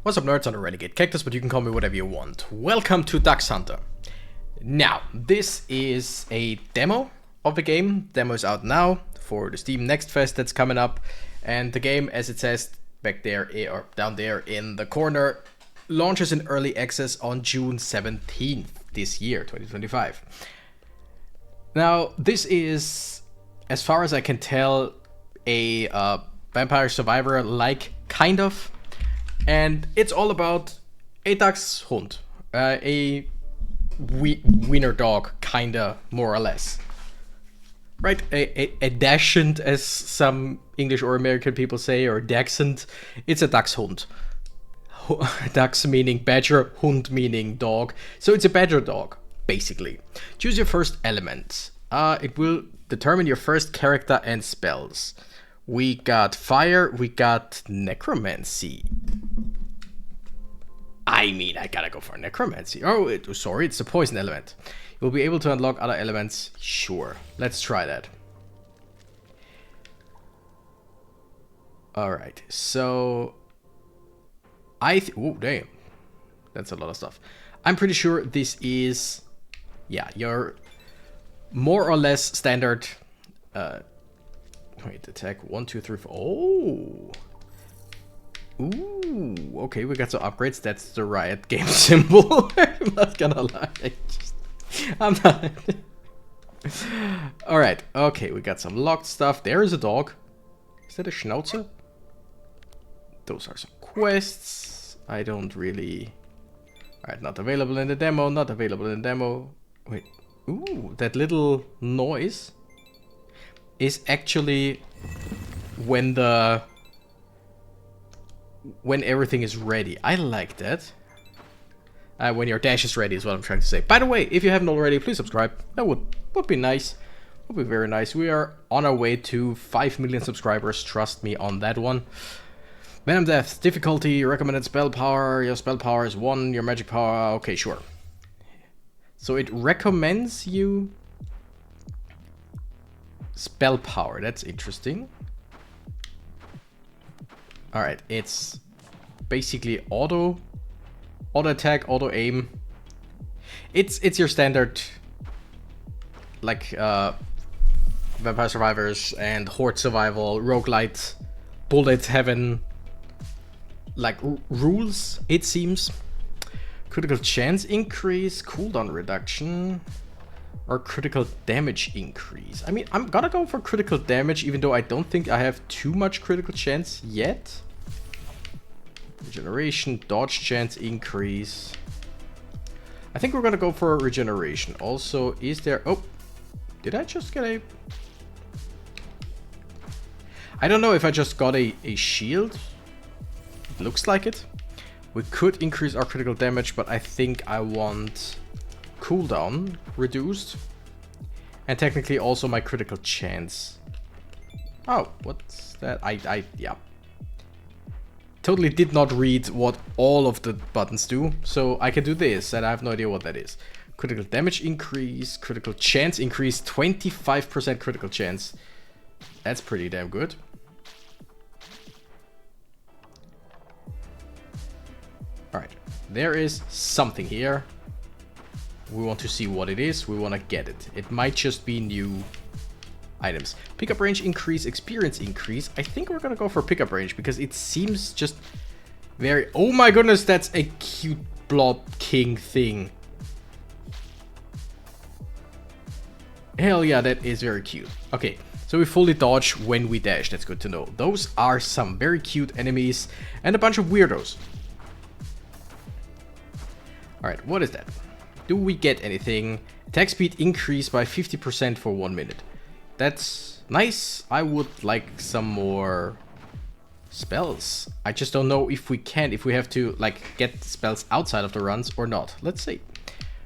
What's up, nerds? I'm the Renegade Cactus, but you can call me whatever you want. Welcome to Dachs Hunter. Now, this is a demo of the game. Demo is out now for the Steam Next Fest that's coming up. And the game, as it says back there, or down there in the corner, launches in early access on June 17th this year, 2025. Now, this is, as far as I can tell, a Vampire Survivor-like, kind of. And it's all about a Dachshund, a wiener dog, kinda, more or less. Right? A Dachshund, as some English or American people say, or Dachshund. It's a Dachshund. Dachs meaning badger, Hund meaning dog. So it's a badger dog, basically. Choose your first element. It will determine your first character and spells. We got fire, we got necromancy. I mean, I gotta go for necromancy. Oh, sorry, it's the poison element. You'll be able to unlock other elements. Sure, let's try that. Alright, so... oh, damn. That's a lot of stuff. I'm pretty sure this is... yeah, your more or less standard... wait, attack 1, 2, 3, 4... oh! Ooh, okay, we got some upgrades. That's the Riot game symbol. I'm not gonna lie. I'm not. Alright, okay, we got some locked stuff. There is a dog. Is that a Schnauzer? Those are some quests. I don't really... Alright, not available in the demo, not available in the demo. Wait, ooh, that little noise is actually when everything is ready. I like that. When your dash is ready is what I'm trying to say. By the way, if you haven't already, please subscribe. That would be nice. Would be very nice. We are on our way to 5 million subscribers. Trust me on that one. Venom Death. Difficulty. Recommended spell power. Your spell power is 1. Your magic power. Okay, sure. So it recommends you spell power. That's interesting. Alright, it's basically auto attack, auto aim. It's your standard, like Vampire Survivors and Horde survival, roguelite, bullet heaven, like rules, it seems. Critical chance increase, cooldown reduction, or critical damage increase. I mean, I'm gonna go for critical damage, even though I don't think I have too much critical chance yet. Regeneration, dodge chance increase. I think we're gonna go for regeneration. Also, is there... oh, did I just get a... I don't know if I just got a shield. It looks like it. We could increase our critical damage, but I think I want cooldown reduced. And technically also my critical chance. Oh, what's that? Yeah. Totally did not read what all of the buttons do, so I can do this, and I have no idea what that is. Critical damage increase, critical chance increase, 25% critical chance. That's pretty damn good. Alright, there is something here. We want to see what it is, we want to get it. It might just be new items. Pickup range increase, experience increase. I think we're gonna go for pickup range because it seems just very... oh my goodness, that's a cute blob king thing. Hell yeah, that is very cute. Okay, so we fully dodge when we dash. That's good to know. Those are some very cute enemies and a bunch of weirdos. Alright, what is that? Do we get anything? Attack speed increase by 50% for 1 minute. That's nice. I would like some more spells. I just don't know if we can, if we have to like get spells outside of the runs or not. Let's see.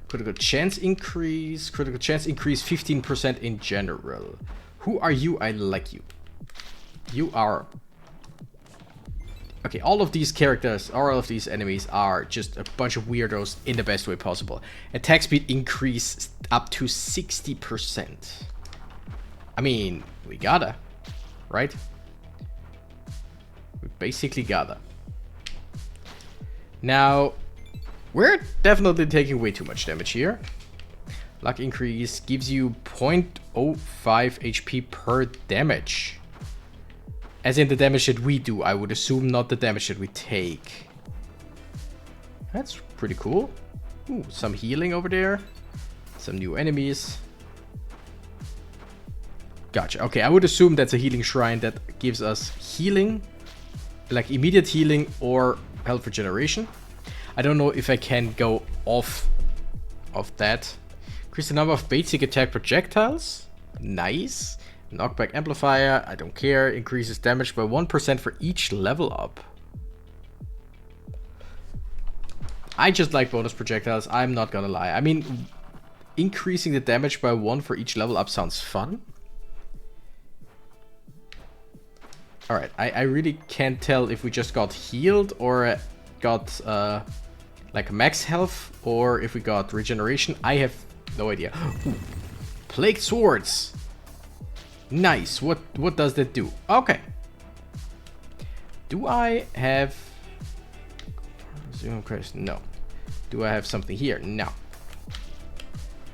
Critical chance increase. Critical chance increase 15% in general. Who are you? I like you. You are... okay, all of these characters, all of these enemies are just a bunch of weirdos in the best way possible. Attack speed increase up to 60%. I mean, we gotta, right? We basically gotta. Now, we're definitely taking way too much damage here. Luck increase gives you 0.05 HP per damage. As in the damage that we do, I would assume, not the damage that we take. That's pretty cool. Ooh, some healing over there. Some new enemies. Gotcha. Okay, I would assume that's a healing shrine that gives us healing. Like immediate healing or health regeneration. I don't know if I can go off of that. Increase the number of basic attack projectiles. Nice. Knockback amplifier. I don't care. Increases damage by 1% for each level up. I just like bonus projectiles. I'm not gonna lie. I mean, increasing the damage by 1 for each level up sounds fun. Alright, I really can't tell if we just got healed or got like max health or if we got regeneration. I have no idea. Ooh. Plagued swords. Nice. What does that do? Okay. Do I have... No. Do I have something here? No.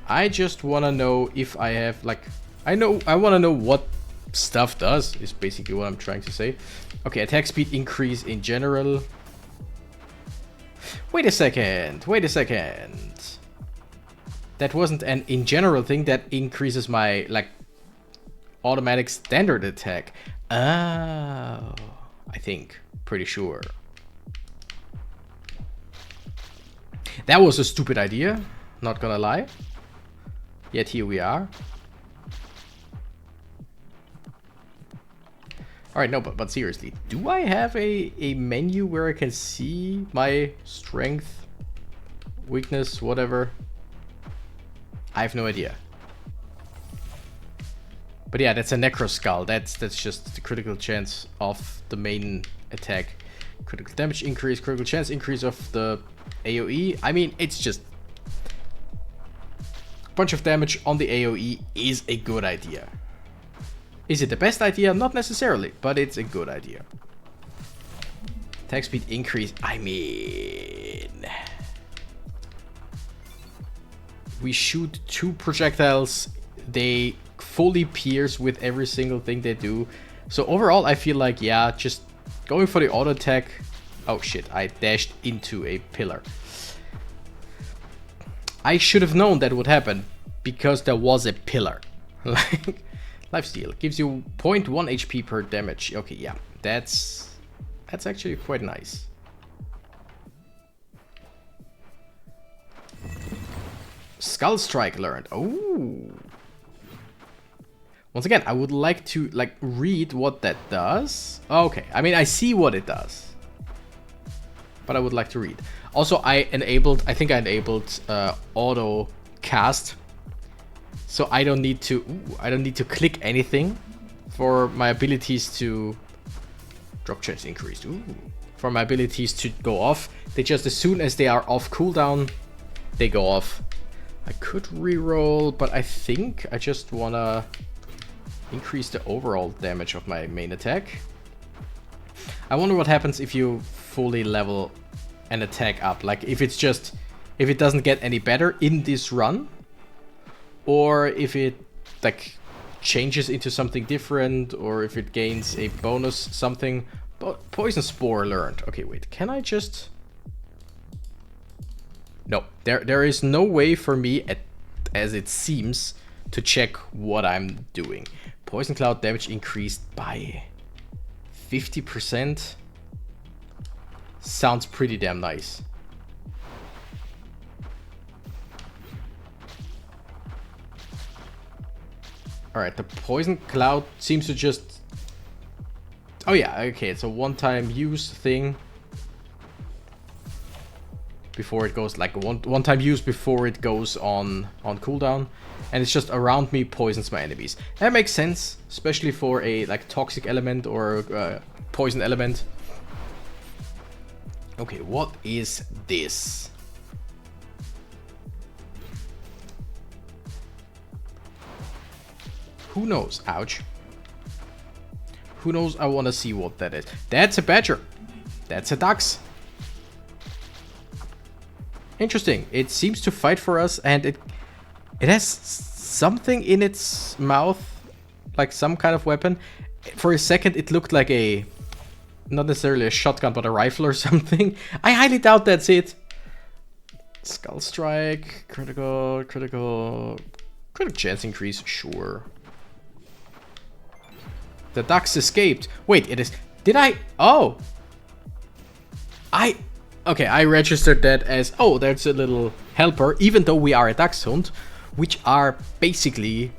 I just want to know if I have like... I want to know what stuff does, is basically what I'm trying to say. Okay, attack speed increase in general. Wait a second. That wasn't an in general thing. That increases my like automatic standard attack. Oh, I think. Pretty sure. That was a stupid idea. Not gonna lie. Yet here we are. Alright, no, but seriously, do I have a menu where I can see my strength, weakness, whatever? I have no idea. But yeah, that's a Necro Skull. That's just the critical chance of the main attack. Critical damage increase, critical chance increase of the AoE. I mean, it's just... a bunch of damage on the AoE is a good idea. Is it the best idea? Not necessarily, but it's a good idea. Attack speed increase. I mean... we shoot 2 projectiles. They fully pierce with every single thing they do. So overall, I feel like, yeah, just going for the auto attack. Oh shit, I dashed into a pillar. I should have known that would happen because there was a pillar. Like... Lifesteal gives you 0.1 HP per damage. Okay, yeah, that's actually quite nice. Skull Strike learned. Oh. Once again, I would like to like read what that does. Okay, I mean I see what it does, but I would like to read. Also, I think I enabled auto cast. So I don't need to click anything for my abilities to drop chance increased. Ooh. For my abilities to go off. They just, as soon as they are off cooldown, they go off. I could reroll, but I think I just wanna increase the overall damage of my main attack. I wonder what happens if you fully level an attack up. Like if it doesn't get any better in this run. Or if it like changes into something different, or if it gains a bonus something. But Poison Spore learned. Okay, wait, can I just... No, there is no way for me, as it seems, to check what I'm doing. Poison Cloud damage increased by 50%. Sounds pretty damn nice. Alright, the Poison Cloud seems to just... Oh yeah, okay, it's a one-time use thing. Before it goes, like one-time use before it goes on cooldown. And it's just around me poisons my enemies. That makes sense, especially for a like toxic element or poison element. Okay, what is this? Who knows? Ouch. Who knows? I want to see what that is. That's a badger. That's a dachs. Interesting. It seems to fight for us, and it has something in its mouth, like some kind of weapon. For a second, it looked like a, not necessarily a shotgun, but a rifle or something. I highly doubt that's it. Skull strike, critical chance increase, sure. The ducks escaped. Wait, it is. Did I? Oh. Okay, I registered that as, oh, there's a little helper, even though we are a Dachshund, which are basically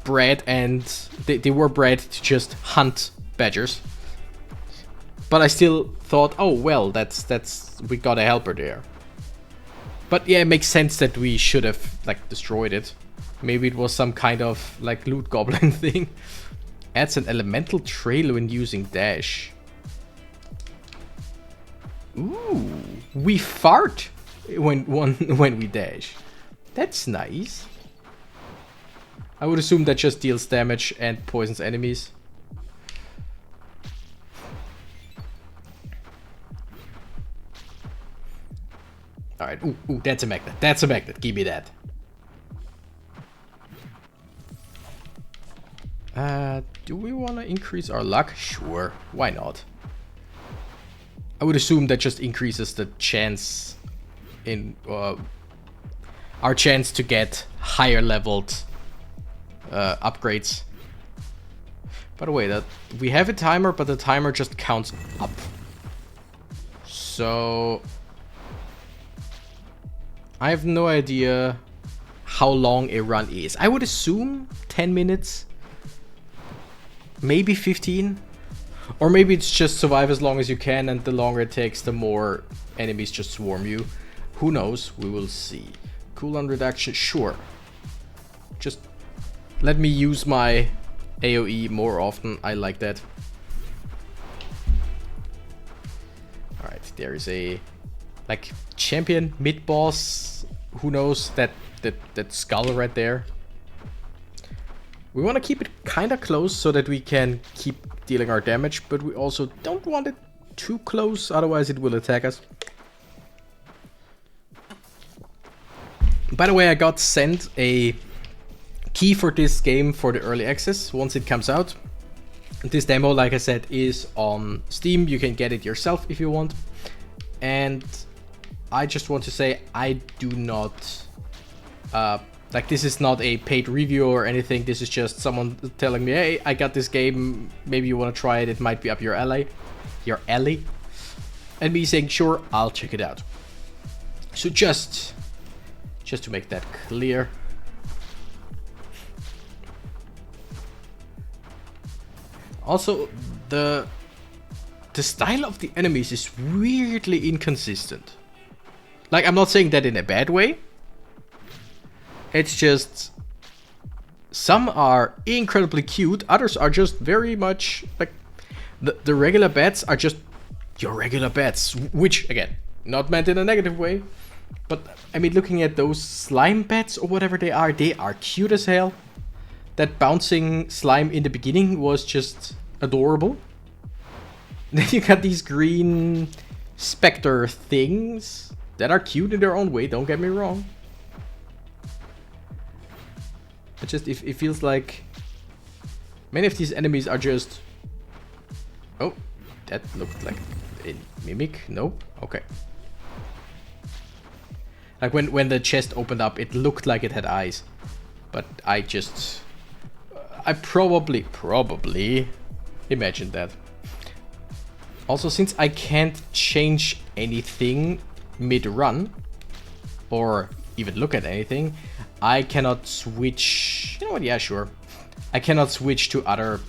bred, and they were bred to just hunt badgers. But I still thought, oh, well, we got a helper there. But yeah, it makes sense that we should have, like, destroyed it. Maybe it was some kind of, like, loot goblin thing. Adds an elemental trail when using dash. Ooh, we fart when we dash. That's nice. I would assume that just deals damage and poisons enemies. Alright, ooh, that's a magnet. That's a magnet. Give me that. Do we want to increase our luck? Sure, why not? I would assume that just increases the chance in our chance to get higher leveled upgrades. By the way, that we have a timer, but the timer just counts up. So I have no idea how long a run is. I would assume 10 minutes, maybe 15. Or maybe it's just survive as long as you can, and the longer it takes, the more enemies just swarm you. Who knows? We will see. Cooldown reduction, sure. Just let me use my AoE more often. I like that. Alright, there is a, like, champion, mid-boss. Who knows? That skull right there. We want to keep it kind of close so that we can keep dealing our damage, but we also don't want it too close, otherwise it will attack us. By the way, I got sent a key for this game for the early access once it comes out. This demo, like I said, is on Steam. You can get it yourself if you want. And I just want to say I do not like, this is not a paid review or anything. This is just someone telling me, hey, I got this game, maybe you want to try it, it might be up your alley. And me saying, sure, I'll check it out. So just to make that clear. Also, the style of the enemies is weirdly inconsistent. Like, I'm not saying that in a bad way. It's just, some are incredibly cute, others are just very much like, the regular bats are just your regular bats, which, again, not meant in a negative way, but I mean, looking at those slime bats or whatever they are cute as hell. That bouncing slime in the beginning was just adorable. Then you got these green specter things that are cute in their own way, don't get me wrong. But just, it feels like many of these enemies are just... Oh, that looked like a mimic. Nope. Okay. Like when the chest opened up, it looked like it had eyes. But I probably imagined that. Also, since I can't change anything mid-run, or even look at anything, I cannot switch... You know what? Yeah, sure. I cannot switch to other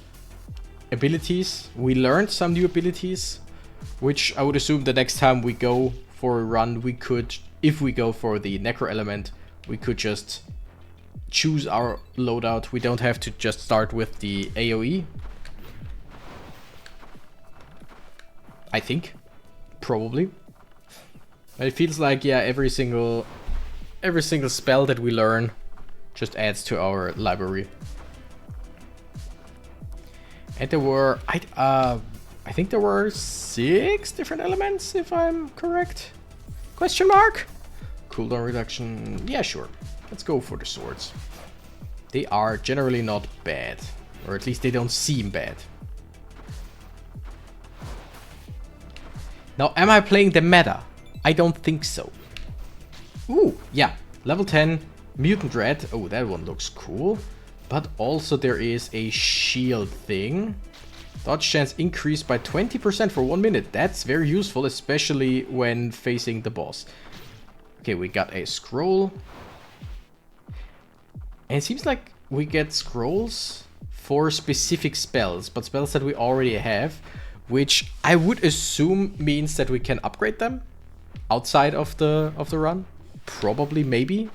abilities. We learned some new abilities, which I would assume the next time we go for a run, we could, if we go for the necro element, we could just choose our loadout. We don't have to just start with the AoE. I think. Probably. It feels like, yeah, every single spell that we learn just adds to our library. And there were, I think there were 6 different elements, if I'm correct. Question mark? cooldown reduction. Yeah, sure. Let's go for the swords. They are generally not bad. Or at least they don't seem bad. Now, am I playing the meta? I don't think so. Ooh, yeah. Level 10, Mutant Red. Oh, that one looks cool. But also there is a shield thing. Dodge chance increased by 20% for 1 minute. That's very useful, especially when facing the boss. Okay, we got a scroll. And it seems like we get scrolls for specific spells, but spells that we already have, which I would assume means that we can upgrade them outside of the run. Probably, maybe,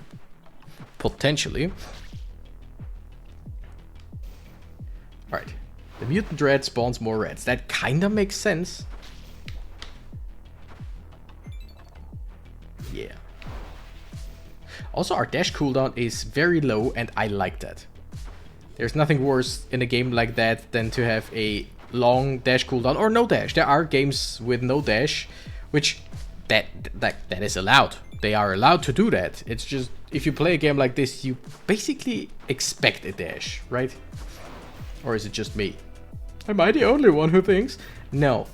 potentially. All right, the Mutant Red spawns more reds. That kind of makes sense. Yeah. Also, our dash cooldown is very low, and I like that. There's nothing worse in a game like that than to have a long dash cooldown or no dash. There are games with no dash, which that is allowed. They are allowed to do that. It's just if you play a game like this, you basically expect a dash, right? Or is it just me? Am I the only one who thinks? No,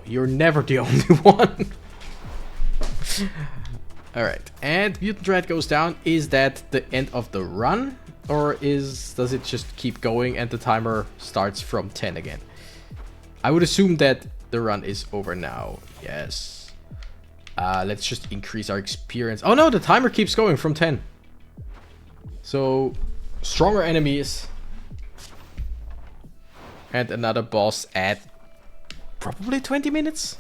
you're never the only one. Alright, and Mutant Red goes down. Is that the end of the run? Or does it just keep going and the timer starts from 10 again? I would assume that the run is over now. Yes. Let's just increase our experience. Oh no, the timer keeps going from 10. So, stronger enemies. And another boss at probably 20 minutes?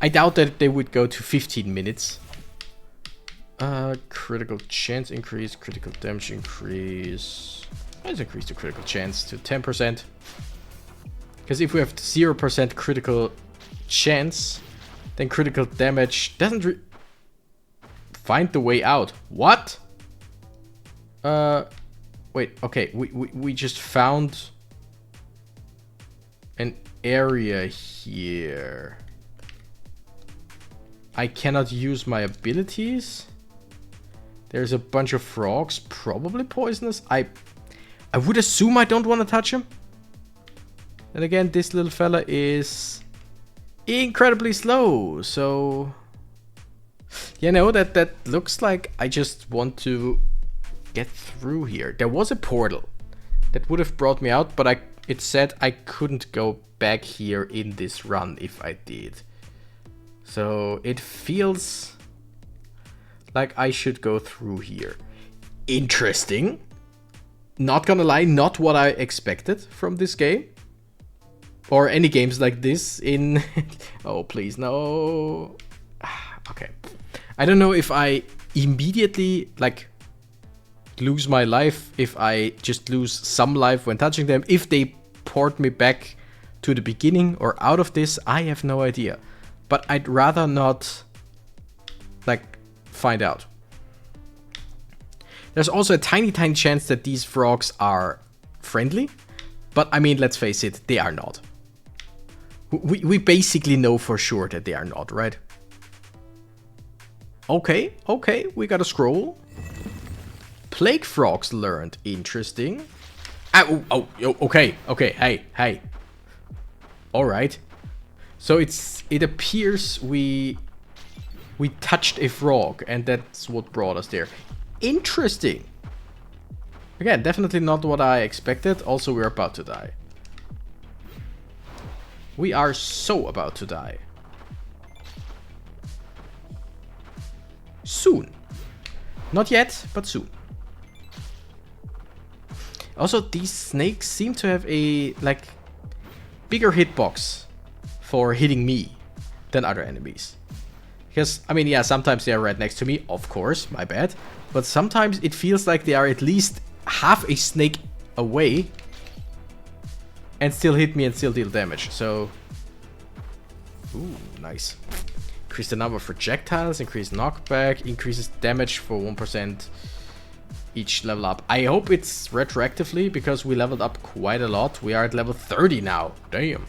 I doubt that they would go to 15 minutes. Critical chance increase, critical damage increase. Let's increase the critical chance to 10%. Because if we have 0% critical chance, then critical damage doesn't find the way out. What? Wait, okay, we just found an area here. I cannot use my abilities. There's a bunch of frogs, probably poisonous. I would assume I don't want to touch him. And again, this little fella is incredibly slow. So, you know, that looks like I just want to get through here. There was a portal that would have brought me out, but it said I couldn't go back here in this run if I did. So it feels like I should go through here. Interesting. Not gonna lie, not what I expected from this game. Or any games like this in... Oh, please, no. Okay. I don't know if I immediately, like, lose my life, if I just lose some life when touching them, if they port me back to the beginning or out of this, I have no idea. But I'd rather not, like, find out. There's also a tiny chance that these frogs are friendly. But, I mean, let's face it, they are not. We basically know for sure that they are not, right? Okay, we got a scroll. Plague frogs learned. Interesting. Okay, hey. Alright. So it appears we touched a frog, and that's what brought us there. Interesting. Again, definitely not what I expected. Also, we're about to die. We are so about to die. Soon. Not yet, but soon. Also, these snakes seem to have a, like, bigger hitbox for hitting me than other enemies. Because, I mean, yeah, sometimes they are right next to me, of course, my bad. But sometimes it feels like they are at least half a snake away and still hit me and still deal damage, so... Ooh, nice. Increase the number of projectiles, increase knockback, increases damage for 1% each level up. I hope it's retroactively, because we leveled up quite a lot. We are at level 30 now. Damn.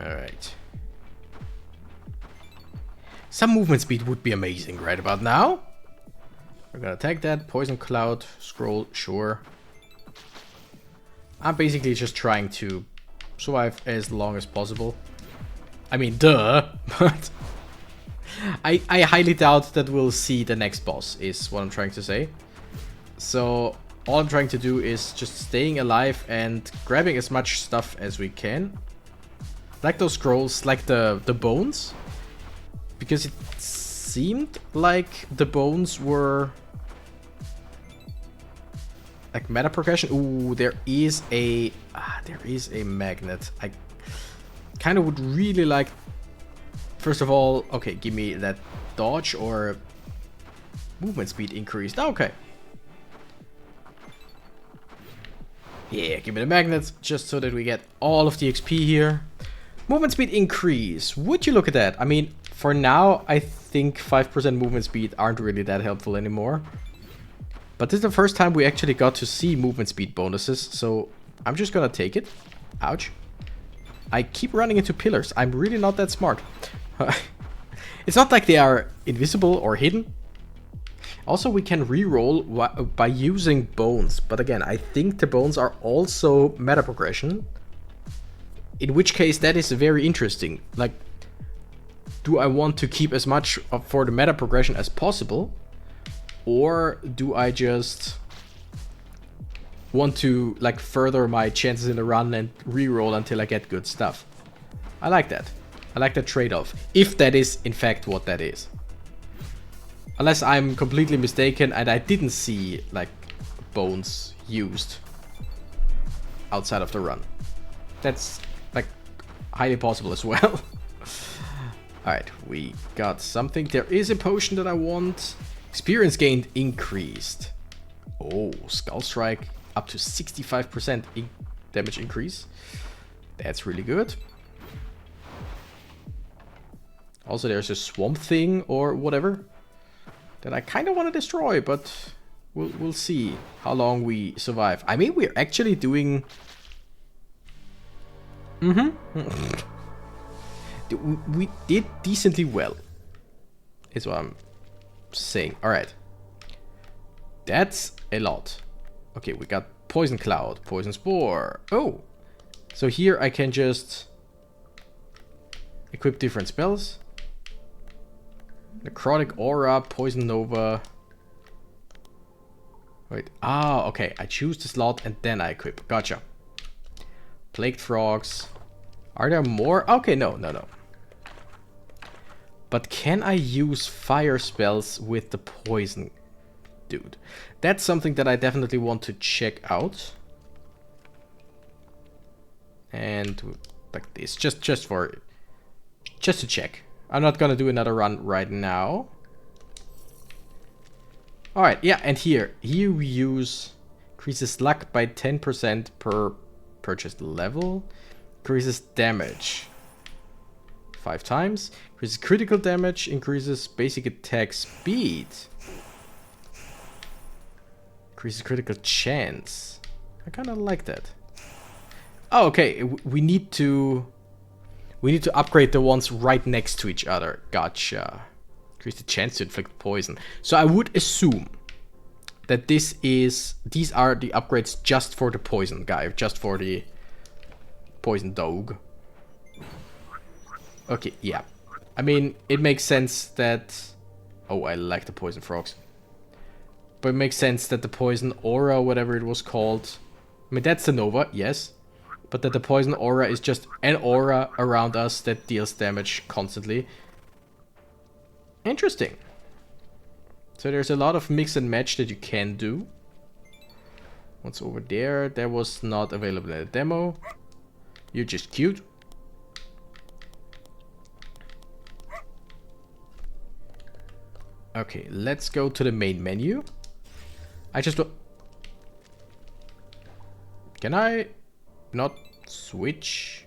Alright. Some movement speed would be amazing right about now. We're gonna take that. Poison Cloud. Scroll. Sure. I'm basically just trying to survive as long as possible. I mean, duh. But I highly doubt that we'll see the next boss, is what I'm trying to say. So all I'm trying to do is just staying alive and grabbing as much stuff as we can. Like those scrolls, like the bones. Because it seemed like the bones were like meta progression. Ooh, there is a magnet. I kind of would really like, first of all, okay, give me that dodge or movement speed increased. Okay. Yeah, give me the magnets just so that we get all of the XP here. Movement speed increase. Would you look at that? I mean, for now, I think 5% movement speed aren't really that helpful anymore. But this is the first time we actually got to see movement speed bonuses, so I'm just gonna take it. Ouch. I keep running into pillars. I'm really not that smart. It's not like they are invisible or hidden. Also, we can reroll by using bones. But again, I think the bones are also meta progression. In which case, that is very interesting. Like, do I want to keep as much for the meta progression as possible? Or do I just want to like further my chances in the run and reroll until I get good stuff? I like that. I like that trade-off. If that is in fact what that is. Unless I'm completely mistaken and I didn't see like bones used outside of the run. That's like highly possible as well. Alright, we got something. There is a potion that I want. Experience gained increased. Oh, Skull Strike up to 65% damage increase. That's really good. Also, there's a swamp thing or whatever that I kind of want to destroy, but we'll see how long we survive. I mean, we're actually doing... we did decently well, is what I'm saying. Alright. That's a lot. Okay, we got Poison Cloud, Poison Spore. Oh! So here I can just equip different spells. Necrotic Aura, Poison Nova. Wait, okay. I choose the slot and then I equip. Gotcha. Plagued Frogs. Are there more? Okay, no. But can I use fire spells with the poison? Dude, that's something that I definitely want to check out. And like this, just to check. I'm not gonna do another run right now. Alright, yeah, and here we use increases luck by 10% per purchased level. Increases damage 5 times. Increases critical damage. Increases basic attack speed. Increases critical chance. I kind of like that. Oh, okay. We need to upgrade the ones right next to each other. Gotcha. Increase the chance to inflict poison. So I would assume that these are the upgrades just for the poison guy, just for the poison dog. Okay, yeah. I mean, it makes sense that... Oh, I like the poison frogs. But it makes sense that the poison aura, whatever it was called... I mean, that's the Nova, yes. But that the poison aura is just an aura around us that deals damage constantly. Interesting. So there's a lot of mix and match that you can do. What's over there? That was not available in the demo. You're just cute. Okay, let's go to the main menu. Can I not switch?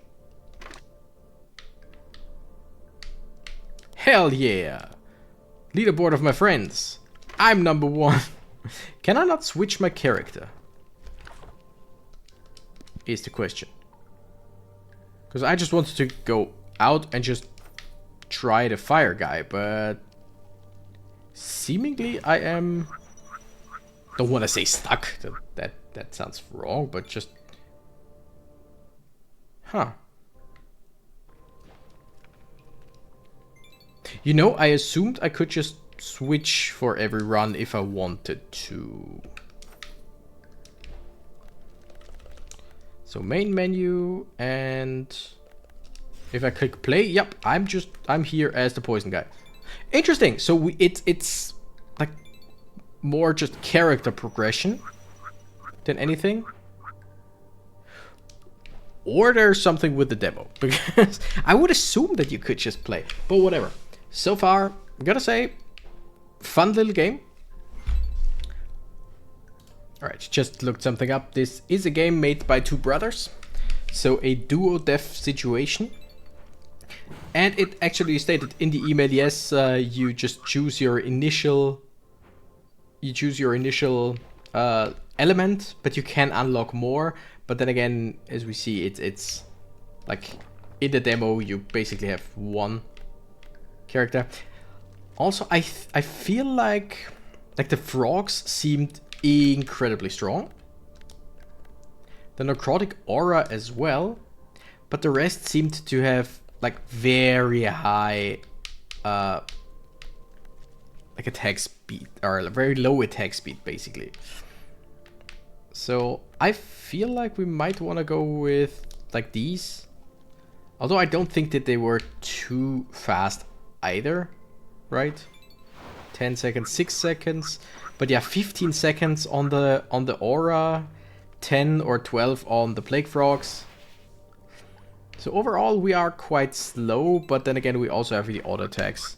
Hell yeah! Leaderboard of my friends. I'm number 1. Can I not switch my character? Is the question. Because I just wanted to go out and just try the fire guy, but seemingly I am... Don't want to say stuck. That sounds wrong, but just... Huh. You know, I assumed I could just switch for every run if I wanted to. So main menu, and if I click play, yep, I'm here as the poison guy. Interesting. So it's like more just character progression than anything. Or there's something with the demo, because I would assume that you could just play, but whatever. So far, I'm gotta say, fun little game. Alright, just looked something up. This is a game made by two brothers, so a duo dev situation. And it actually stated in the email, yes, you just choose your initial... element, but you can unlock more. But then again, as we see, it's like in the demo, you basically have one character. Also, I feel like the frogs seemed incredibly strong. The necrotic aura as well, but the rest seemed to have like very high like attack speed, or very low attack speed basically. So I feel like we might want to go with like these, although I don't think that they were too fast either, right? 10 seconds, 6 seconds, but yeah, 15 seconds on the aura, 10 or 12 on the plague frogs. So overall we are quite slow, but then again we also have the auto attacks.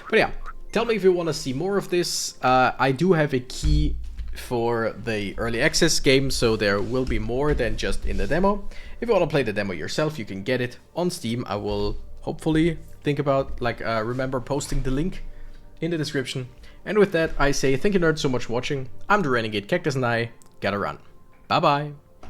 But yeah, tell me if you want to see more of this. I do have a key for the early access game, so there will be more than just in the demo. If you want to play the demo yourself, you can get it on Steam. I will hopefully think about, like, remember posting the link in the description. And with that, I say thank you nerds so much for watching. I'm the Renegade Cactus and I gotta run. Bye bye.